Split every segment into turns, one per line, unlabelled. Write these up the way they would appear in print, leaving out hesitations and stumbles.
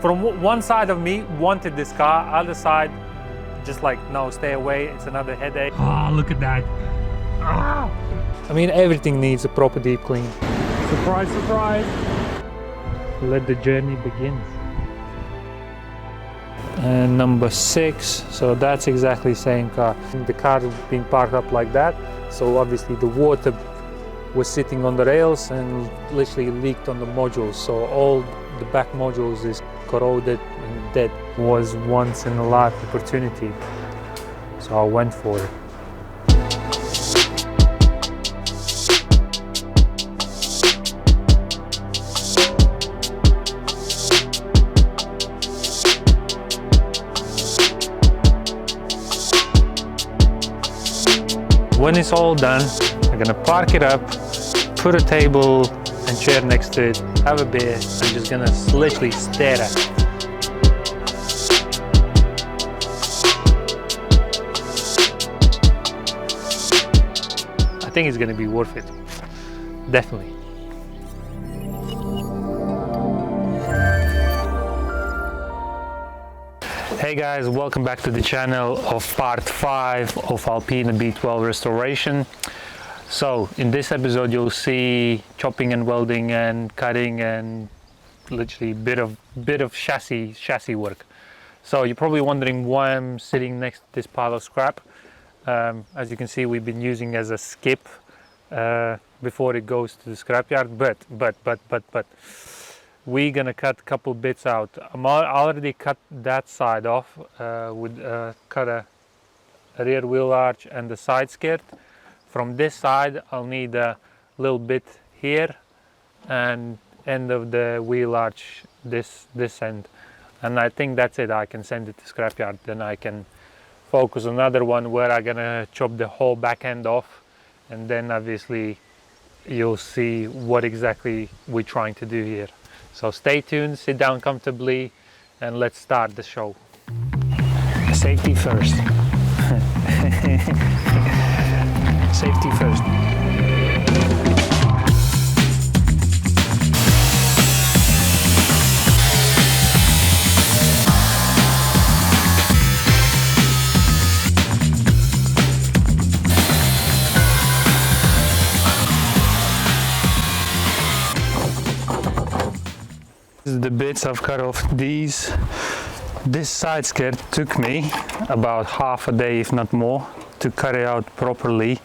From one side of me wanted this car, other side just like, no, stay away, it's another headache.
Oh, look at that.
Ah. I mean, everything needs a proper deep clean.
Surprise, surprise.
Let the journey begin. And number 6, so that's exactly the same car. The car has been parked up like that, so obviously the water was sitting on the rails and literally leaked on the modules, so all the back modules is corroded and dead. It was once in a life opportunity, so I went for it. When it's all done, I'm gonna park it up, put a table and chair next to it, have a beer, and just gonna literally stare at it. I think it's gonna be worth it, definitely. Hey guys, welcome back to the channel of part 5 of ALPINA B12 restoration. So in this episode you'll see chopping and welding and cutting and literally bit of chassis work. So you're probably wondering why I'm sitting next to this pile of scrap. As you can see, we've been using as a skip before it goes to the scrapyard, but we're gonna cut a couple bits out. I already cut that side off cut a rear wheel arch and the side skirt. From this side I'll need a little bit here and end of the wheel arch this end, and I think that's it. I can send it to scrapyard, then I can focus on another one where I'm gonna chop the whole back end off, and then obviously you'll see what exactly we're trying to do here. So stay tuned, sit down comfortably, and let's start the show.
Safety first. Safety first.
The bits I've cut off these. This side skirt took me about half a day, if not more, to cut it out properly,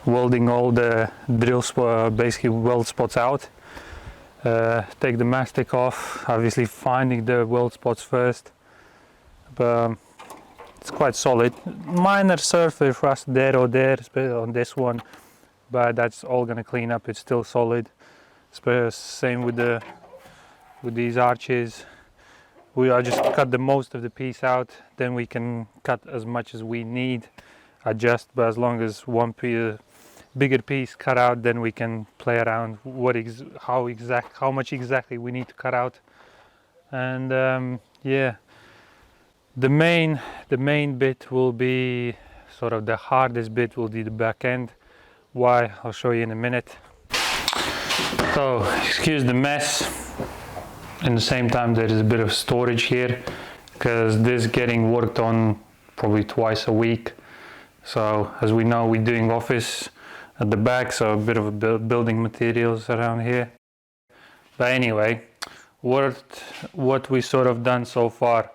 welding all the basically weld spots out. Take the mastic off, obviously finding the weld spots first, but it's quite solid. Minor surface rust there or there on this one, but that's all gonna clean up. It's still solid. Same with these arches. I just cut the most of the piece out, then we can cut as much as we need, adjust, but as long as one bigger piece cut out, then we can play around how much exactly we need to cut out. And yeah, the main bit will be sort of the hardest bit, will be the back end. Why? I'll show you in a minute. So excuse the mess. At the same time, there is a bit of storage here because this is getting worked on probably twice a week. So as we know, we're doing office at the back, so a bit of building materials around here. But anyway, what we sort of done so far.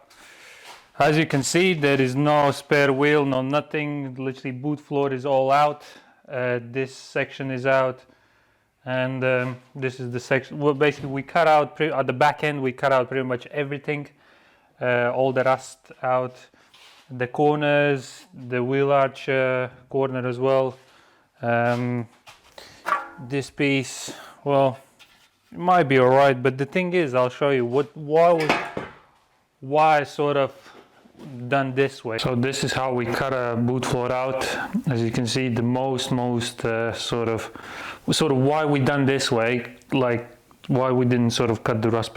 As you can see, there is no spare wheel, no nothing. Literally boot floor is all out. This section is out. And this is the section. Well, basically we cut out at the back end, we cut out pretty much everything, all the rust out, the corners, the wheel arch corner as well. This piece, well, it might be all right, but the thing is, I'll show you why I sort of done this way. So this is how we cut a boot floor out. As you can see, the most sort of why we done this way, like why we didn't sort of cut the rust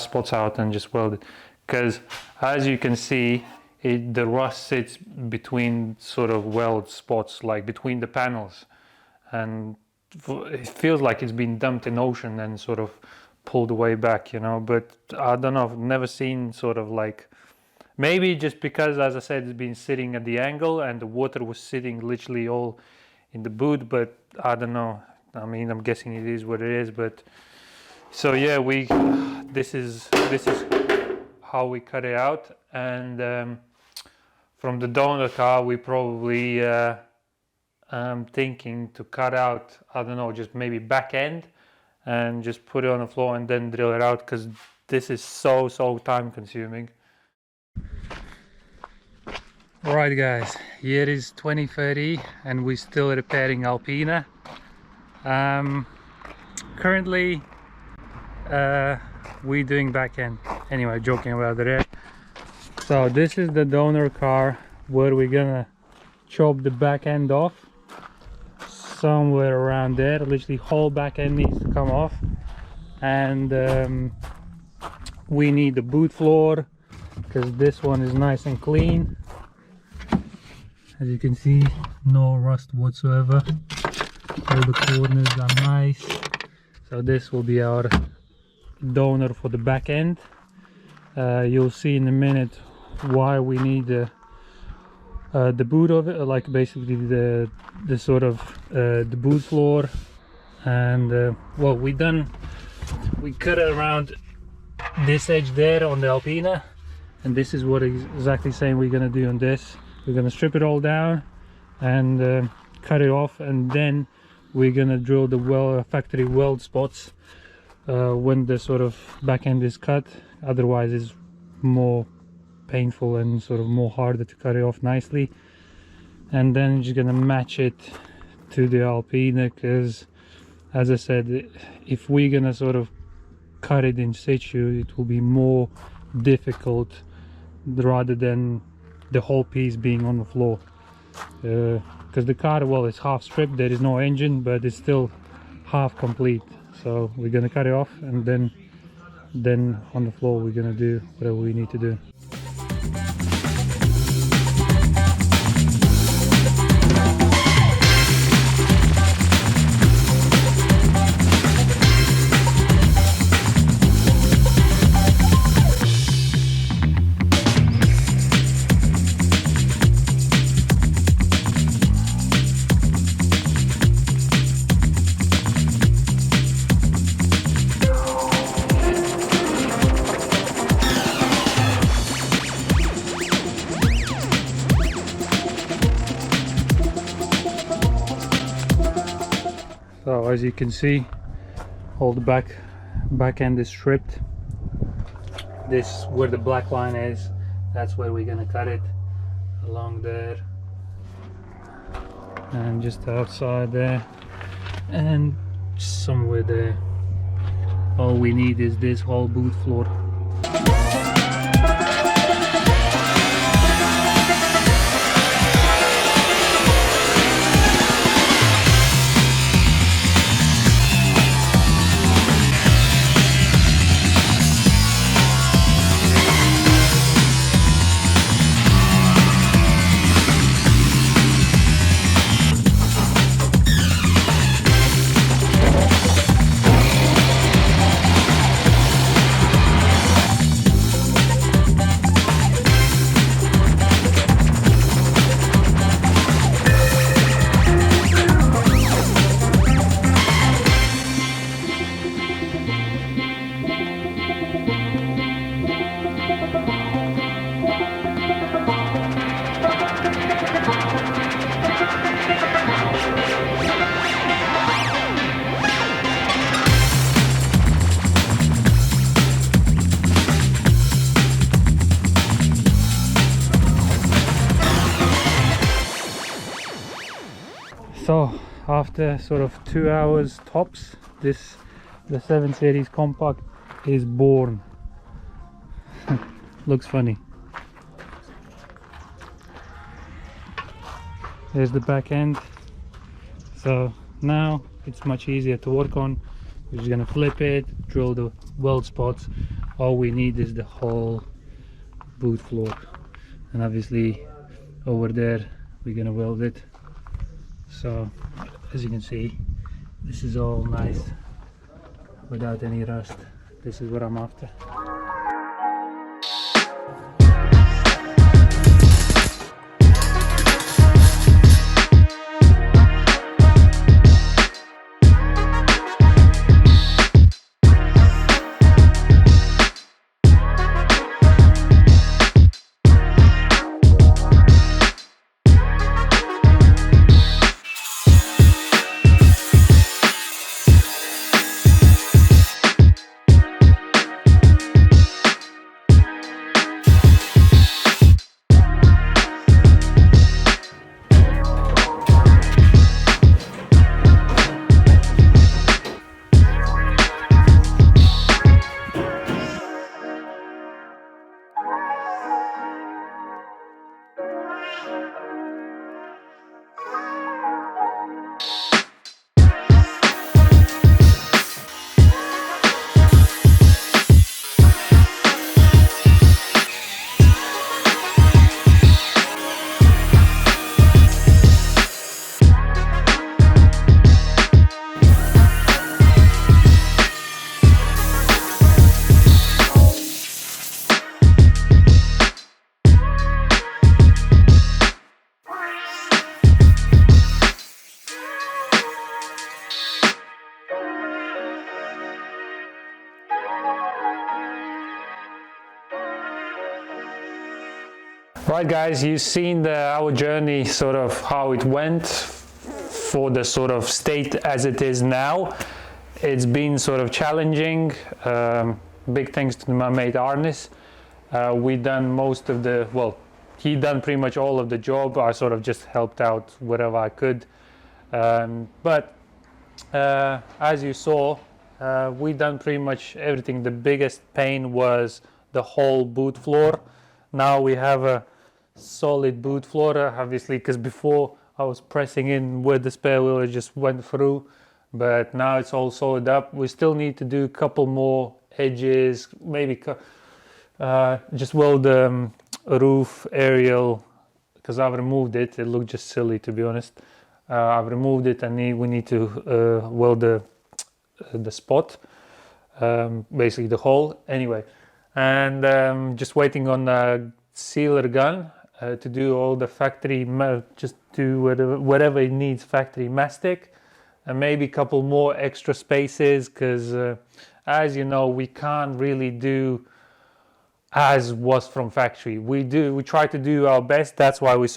spots out and just weld it, because as you can see, the rust sits between sort of weld spots, like between the panels, and it feels like it's been dumped in ocean and sort of pulled way back, you know. But I don't know, I've never seen sort of like, maybe just because, as I said, it's been sitting at the angle and the water was sitting literally all in the boot, but I don't know. I mean, I'm guessing it is what it is. But so yeah, this is how we cut it out. And from the donor car, we probably thinking to cut out, I don't know, just maybe back end and just put it on the floor and then drill it out, because this is so time consuming. Alright guys, here is 2030 and we're still repairing Alpina. Currently we're doing back end. Anyway, joking about that. So this is the donor car where we're gonna chop the back end off. Somewhere around there, literally whole back end needs to come off. And we need the boot floor because this one is nice and clean. As you can see, no rust whatsoever. All the corners are nice. So this will be our donor for the back end. You'll see in a minute why we need the boot of it, like basically the sort of the boot floor. And well, we cut it around this edge there on the Alpina, and this is what exactly same we're gonna do on this. We're gonna strip it all down and cut it off, and then we're gonna drill the factory weld spots when the sort of back end is cut. Otherwise it's more painful and sort of more harder to cut it off nicely. And then you're just gonna match it to the Alpina, because as I said, if we're gonna sort of cut it in situ, it will be more difficult rather than the whole piece being on the floor, because the car, well, it's half stripped, there is no engine, but it's still half complete. So we're gonna cut it off, and then on the floor we're gonna do whatever we need to do. So as you can see, all the back end is stripped. This where the black line is, that's where we're gonna cut it, along there and just outside there and somewhere there. All we need is this whole boot floor. So after sort of 2 hours tops, the 7 Series compact is born. Looks funny. There's the back end. So now it's much easier to work on. We're just gonna flip it, drill the weld spots. All we need is the whole boot floor, and obviously over there we're gonna weld it. So as you can see, this is all nice without any rust. This is what I'm after. Right guys, you've seen our journey, sort of how it went for the sort of state as it is now. It's been sort of challenging. Big thanks to my mate Arnis. We done most of the, well, he done pretty much all of the job. I sort of just helped out wherever I could. But as you saw, we done pretty much everything. The biggest pain was the whole boot floor. Now we have a solid boot floor, obviously, because before I was pressing in where the spare wheel just went through, but now it's all solid up. We still need to do a couple more edges, maybe just weld the roof aerial, because I've removed it. It looked just silly, to be honest. I've removed it, and we need to weld the spot, basically the hole. Anyway, and just waiting on the sealer gun to do all the factory, just do whatever it needs factory mastic, and maybe a couple more extra spaces, because as you know, we can't really do as was from factory. We try to do our best. That's why we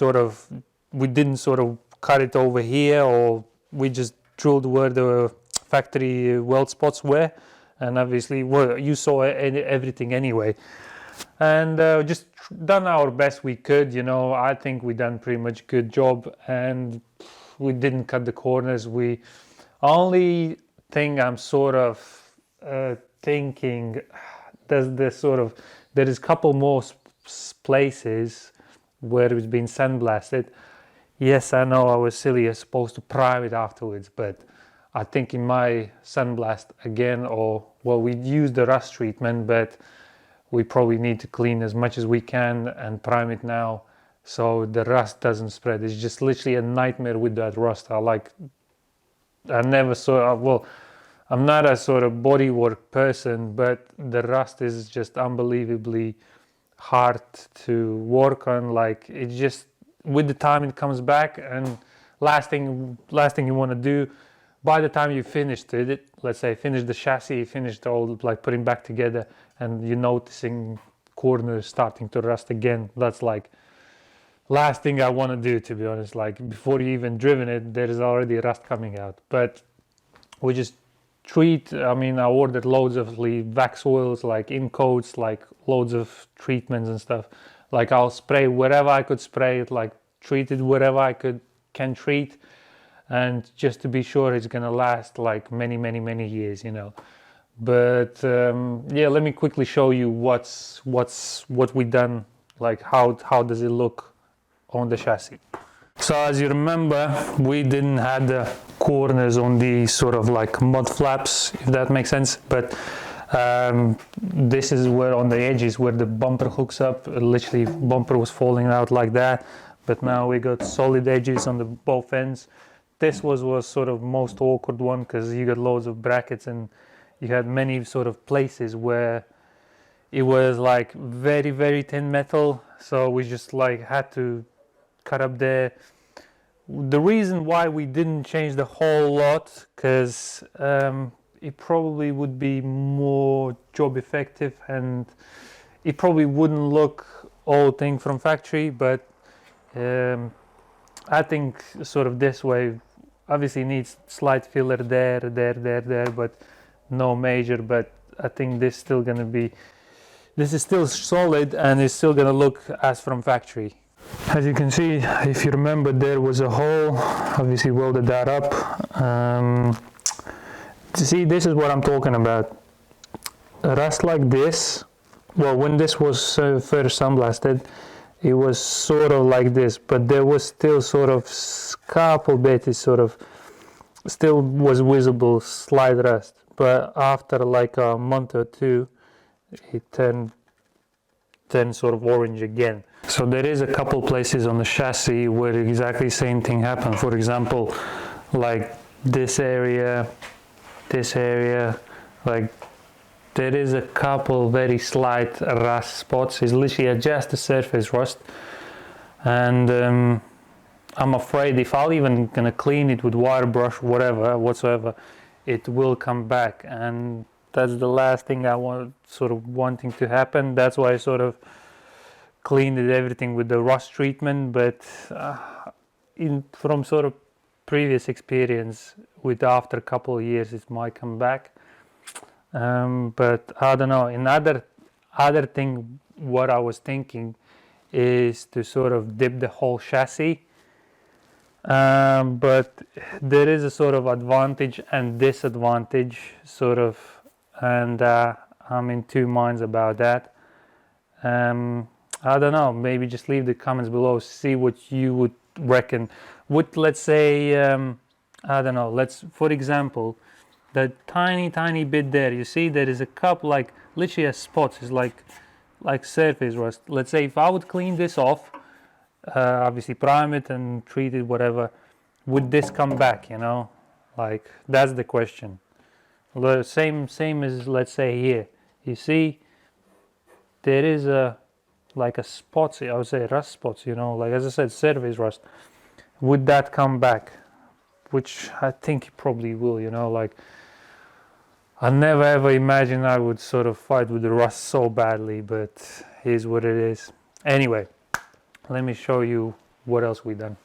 didn't sort of cut it over here, or we just drilled where the factory weld spots were. And obviously, well, you saw everything anyway, and just done our best we could. You know, I think we done pretty much good job, and we didn't cut the corners. Only thing I'm sort of thinking, there is a couple more places where it's been sandblasted. Yes, I know I was silly. I was supposed to prime it afterwards, but I think in my sandblast again, or well, we used the rust treatment, but we probably need to clean as much as we can and prime it now so the rust doesn't spread. It's just literally a nightmare with that rust. I'm not a sort of bodywork person, but the rust is just unbelievably hard to work on. Like, it just, with the time it comes back, and last thing you want to do, by the time you finished it, let's say finish the chassis, finished all, like putting back together, and you're noticing corners starting to rust again, that's like last thing I want to do, to be honest. Like, before you even driven it, there is already rust coming out. But we just I ordered loads of wax oils, like in coats, like loads of treatments and stuff. Like, I'll spray wherever I could spray it, like treated wherever I can treat, and just to be sure it's gonna last like many years, you know. But yeah, let me quickly show you what we done, like how does it look on the chassis. So as you remember, we didn't have the corners on the sort of like mud flaps, if that makes sense, but this is where on the edges where the bumper hooks up, literally bumper was falling out like that, but now we got solid edges on the both ends. This was sort of most awkward one, because you got loads of brackets and you had many sort of places where it was like very, very thin metal, so we just like had to cut up there. The reason why we didn't change the whole lot, because it probably would be more job effective and it probably wouldn't look old thing from factory, but I think sort of this way obviously needs slight filler there, but no major. But I think this is still solid and it's still gonna look as from factory. As you can see, if you remember, there was a hole, obviously welded that up. See, this is what I'm talking about. Rust like this, well, when this was first sandblasted, it was sort of like this, but there was still sort of couple bit, it sort of still was visible, slight rust. But after like a month or two, it turned sort of orange again. So there is a couple places on the chassis where exactly the same thing happened. For example, like this area, like there is a couple very slight rust spots. It's literally just a surface rust, and I'm afraid if I'll even gonna clean it with wire brush, whatsoever, it will come back, and that's the last thing I wanting to happen. That's why I sort of cleaned everything with the rust treatment. But from sort of previous experience, with after a couple of years it might come back. But I don't know. Another thing what I was thinking is to sort of dip the whole chassis, but there is a sort of advantage and disadvantage sort of, and I'm in two minds about that. I don't know, maybe just leave the comments below, see what you would reckon. Would, let's say, I don't know, let's, for example, that tiny bit there, you see there is a couple, like literally a spot, is like surface rust. Let's say if I would clean this off, obviously prime it and treat it, whatever, would this come back, you know? Like, that's the question. The same as, let's say, here, you see there is a like a spots, I would say rust spots, you know, like as I said, surface rust. Would that come back? Which I think it probably will, you know, like I never ever imagined I would sort of fight with the rust so badly, but here's what it is. Anyway, let me show you what else we done.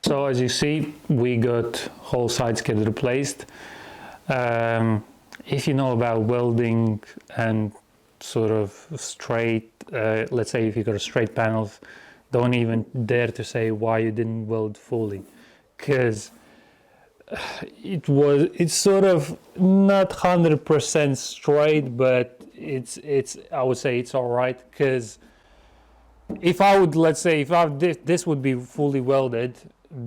So as you see, we got whole side skid replaced. If you know about welding and sort of straight, let's say if you got a straight panel, don't even dare to say why you didn't weld fully, because it's sort of not 100% straight, but it's I would say it's all right. Because if I would, let's say if this would be fully welded,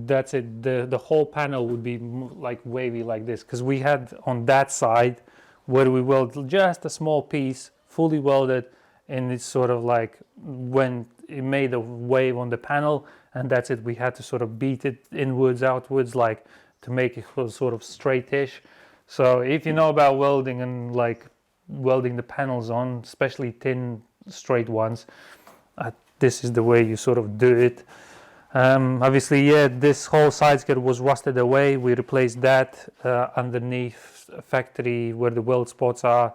that's it, the whole panel would be like wavy like this, because we had on that side where we welded just a small piece fully welded, and it's sort of like when it made a wave on the panel, and that's it, we had to sort of beat it inwards outwards, like to make it sort of straightish. So if you know about welding and like welding the panels on, especially thin straight ones, this is the way you sort of do it. Obviously, yeah, this whole side skirt was rusted away. We replaced that underneath factory where the weld spots are,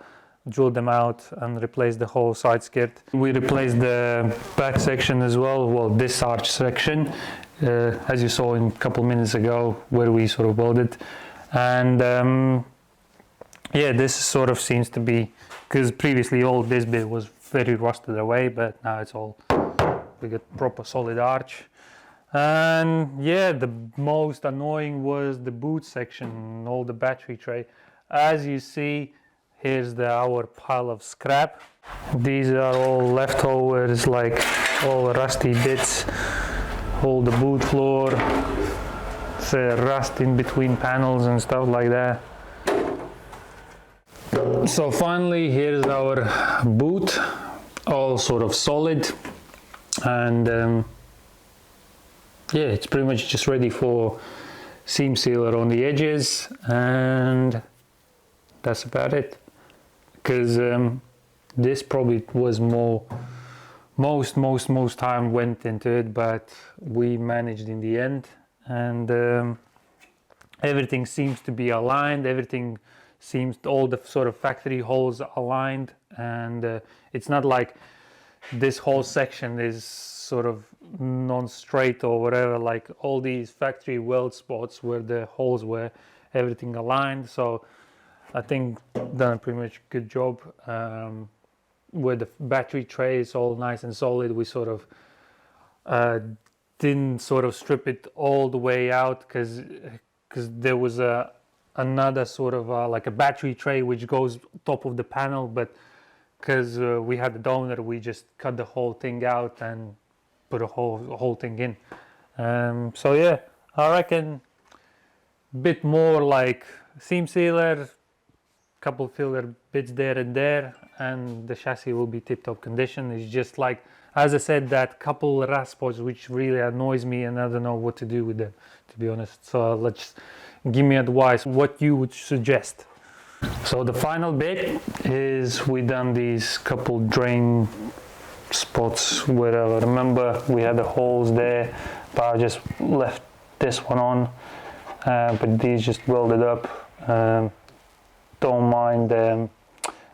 drilled them out and replaced the whole side skirt. We replaced the back section as well, this arch section, as you saw in a couple minutes ago where we sort of welded. And yeah, this sort of seems to be, because previously all this bit was very rusted away, but now it's all, we got proper solid arch. And yeah, the most annoying was the boot section, all the battery tray. As you see, here's our pile of scrap. These are all leftovers, like all rusty bits, all the boot floor, the rust in between panels and stuff like that. So finally, here's our boot, all sort of solid, and yeah, it's pretty much just ready for seam sealer on the edges, and that's about it. because this probably was most time went into it, but we managed in the end, and everything seems to be aligned, everything seems, all the sort of factory holes aligned, and it's not like this whole section is sort of non-straight or whatever, like all these factory weld spots where the holes were, everything aligned. So I think done a pretty much good job. Where the battery tray is all nice and solid, we sort of didn't sort of strip it all the way out, because there was another sort of like a battery tray which goes top of the panel, but because we had the donor, we just cut the whole thing out and put a whole thing in. So yeah, I reckon a bit more like seam sealer, couple filler bits there and there, and the chassis will be tip-top condition. It's just like, as I said, that couple rust spots which really annoys me, and I don't know what to do with them, to be honest. So let's give me advice what you would suggest. So the final bit is we done these couple drain spots where I remember we had the holes there, but I just left this one on, but these just welded up. Don't mind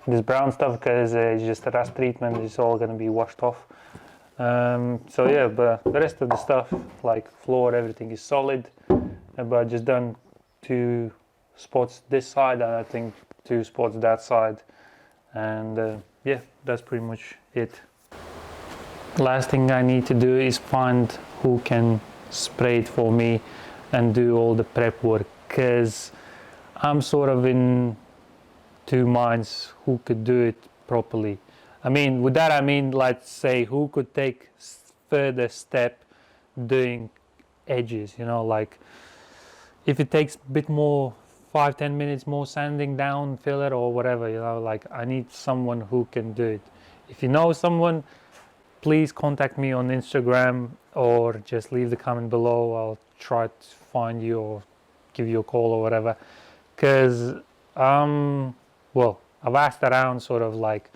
this brown stuff because it's just a rust treatment, it's all going to be washed off. So yeah, but the rest of the stuff like floor, everything is solid, but just done 2 spots this side and I think 2 spots that side, and yeah, that's pretty much it. Last thing I need to do is find who can spray it for me and do all the prep work, because I'm sort of in 2 minds who could do it properly. I mean, with that I mean, let's say, who could take further step doing edges, you know, like if it takes a bit more, 5-10 minutes more sanding down, filler or whatever, you know, like I need someone who can do it. If you know someone, please contact me on Instagram or just leave the comment below. I'll try to find you or give you a call or whatever, because well, I've asked around, sort of like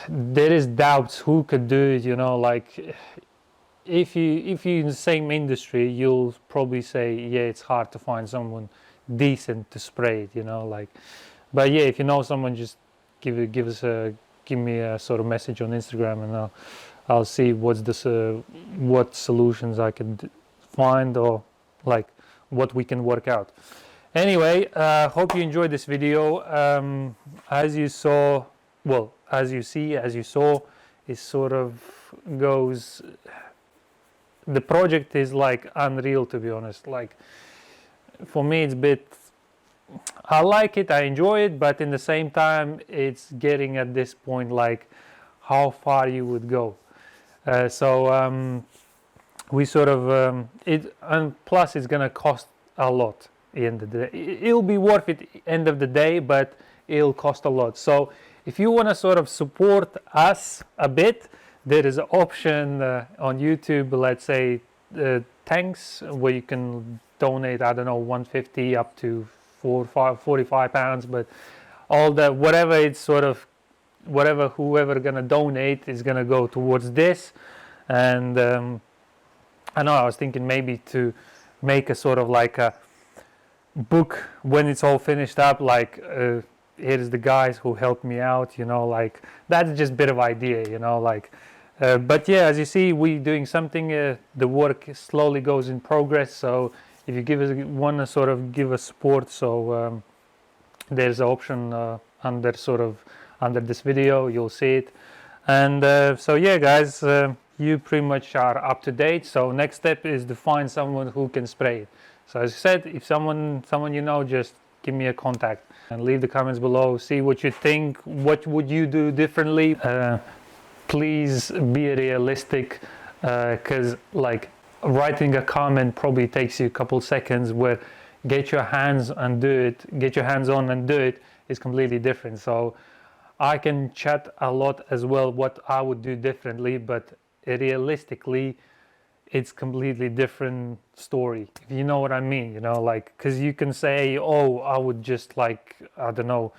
there is doubts who could do it, you know, like if you're in the same industry, you'll probably say, yeah, it's hard to find someone decent to spray it, you know, like, but yeah, if you know someone, just give me a sort of message on Instagram, and I'll see what solutions I can find, or like what we can work out. Anyway, hope you enjoyed this video. As you saw, well, as you saw, it sort of goes, the project is like unreal, to be honest. Like for me, it's a bit, I like it, I enjoy it, but in the same time, it's getting at this point like how far you would go. So we sort of and plus it's gonna cost a lot. End of the day, it'll be worth it end of the day, but it'll cost a lot. So if you want to sort of support us a bit, there is an option on YouTube, let's say thanks, where you can donate, I don't know, 150 up to 45 pounds, but all the whatever, it's sort of whatever, whoever gonna donate is gonna go towards this. And I know I was thinking maybe to make a sort of like a book when it's all finished up, like here's the guys who helped me out, you know, like that's just a bit of idea, you know, like but yeah, as you see, we doing something, the work slowly goes in progress. So if you want to sort of give us support, so there's an option under this video, you'll see it. And so yeah guys, you pretty much are up to date. So next step is to find someone who can spray it. So as I said, if someone you know, just give me a contact and leave the comments below. See what you think. What would you do differently? Please be realistic, because like writing a comment probably takes you a couple seconds. Where get your hands on and do it is completely different. So I can chat a lot as well what I would do differently, but realistically, it's completely different story, if you know what I mean, you know, like, because you can say, oh, I would just like, I don't know,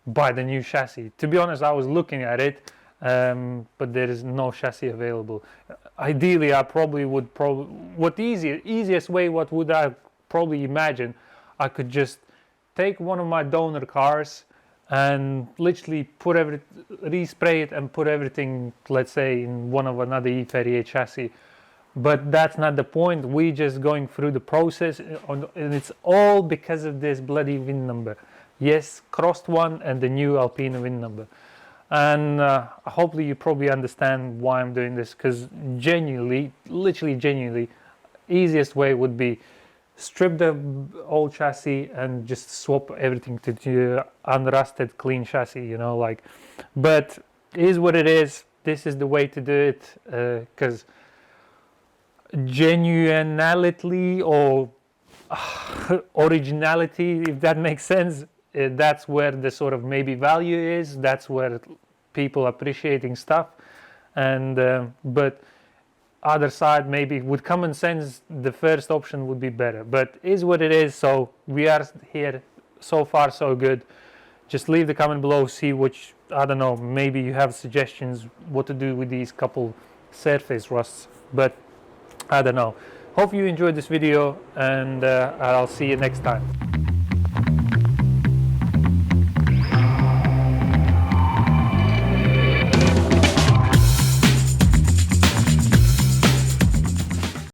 buy the new chassis. To be honest, I was looking at it, but there is no chassis available. Ideally, I probably would easiest way, what would I probably imagine, I could just take one of my donor cars and literally respray it and put everything, let's say, in one of another E38 chassis. But that's not the point. We're just going through the process, and it's all because of this bloody VIN number. Yes, crossed one and the new ALPINA VIN number. And hopefully you probably understand why I'm doing this, because genuinely, literally genuinely, easiest way would be strip the old chassis and just swap everything to the unrusted clean chassis, you know, like. But it is what it is. This is the way to do it, because genuinity or originality, if that makes sense, that's where the sort of maybe value is. That's where people appreciating stuff. And but other side, maybe with common sense, the first option would be better, but is what it is. So we are here. So far so good. Just leave the comment below, see which, I don't know, maybe you have suggestions what to do with these couple surface rusts, but I don't know. Hope you enjoyed this video, and I'll see you next time.